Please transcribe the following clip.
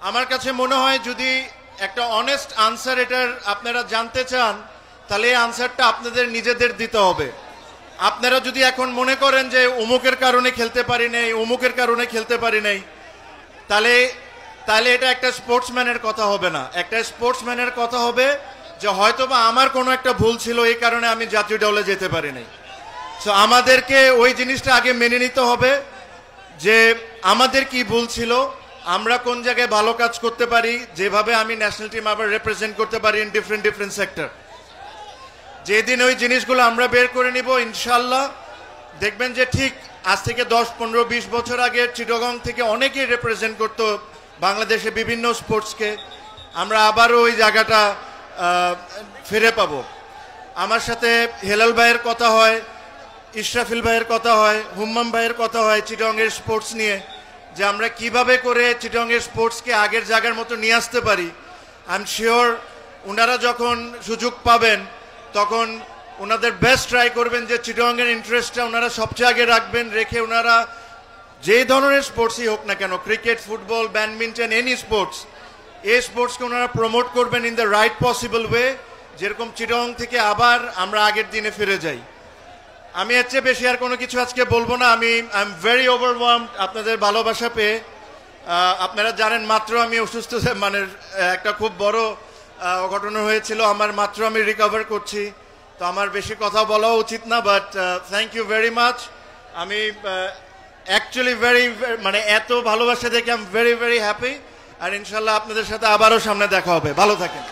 আমার কাছে মনে হয় যদি একটা অনেস্ট আনসার এটার আপনারা জানতে চান তাহলে এই আনসারটা আপনাদের নিজেদের দিতে হবে। আপনারা যদি এখন মনে করেন যে অমুকের কারণে খেলতে পারি নাই, অমুকের কারণে খেলতে পারি নাই, তাহলে তাহলে এটা একটা স্পোর্টসম্যানের কথা হবে না। একটা স্পোর্টসম্যানের কথা হবে যে হয়তোবা আমার কোনো একটা ভুল ছিল, এই কারণে আমি জাতীয় দলে যেতে পারি নাই। সো আমাদেরকে ওই জিনিসটা আগে মেনে নিতে হবে যে আমাদের কি ভুল ছিল, আমরা কোন জায়গায় ভালো কাজ করতে পারি, যেভাবে আমি ন্যাশনাল টিম আবার রিপ্রেজেন্ট করতে পারি ইন ডিফারেন্ট সেক্টর। যেদিন ওই জিনিসগুলো আমরা বের করে নিব ইনশাল্লাহ দেখবেন যে ঠিক আজ থেকে 10, 15, 20 বছর আগে চিটাগং থেকে অনেকেই রিপ্রেজেন্ট করতো বাংলাদেশে বিভিন্ন স্পোর্টসকে, আমরা আবারও ওই জায়গাটা ফিরে পাবো। আমার সাথে হেলাল ভাইয়ের কথা হয়, ইশরাফিল ভাইয়ের কথা হয়, হুম্মাম ভাইয়ের কথা হয় চিটাগংয়ের স্পোর্টস নিয়ে, যে আমরা কিভাবে করে চিটাগংয়ের স্পোর্টসকে আগের জায়গার মতো নিয়ে আসতে পারি। আই এম শিওর ওনারা যখন সুযোগ পাবেন তখন ওনাদের বেস্ট ট্রাই করবেন যে চিটাগংয়ের ইন্টারেস্টটা ওনারা সবচেয়ে আগে রাখবেন, রেখে ওনারা যে ধরনের স্পোর্টসই হোক না কেন, cricket, football, badminton, any sports, এই স্পোর্টসকে ওনারা প্রমোট করবেন in the right possible way, যেরকম চিটাগং থেকে আবার আমরা আগের দিনে ফিরে যাই। আমি এর চেয়ে বেশি আর কোনো কিছু আজকে বলবো না। আই এম ভেরি ওভারওয়ার্মড আপনাদের ভালোবাসা পেয়ে। আপনারা জানেন মাত্র আমি অসুস্থ, মানে একটা খুব বড় ঘটনা হয়েছিল আমার, মাত্র আমি রিকভার করছি, তো আমার বেশি কথা বলা উচিত না, but thank you very much. আমি অ্যাকচুয়ালি মানে এত ভালোবাসা দেখে আই এম ভেরি হ্যাপি, আর ইনশাল্লাহ আপনাদের সাথে আবারও সামনে দেখা হবে। ভালো থাকেন।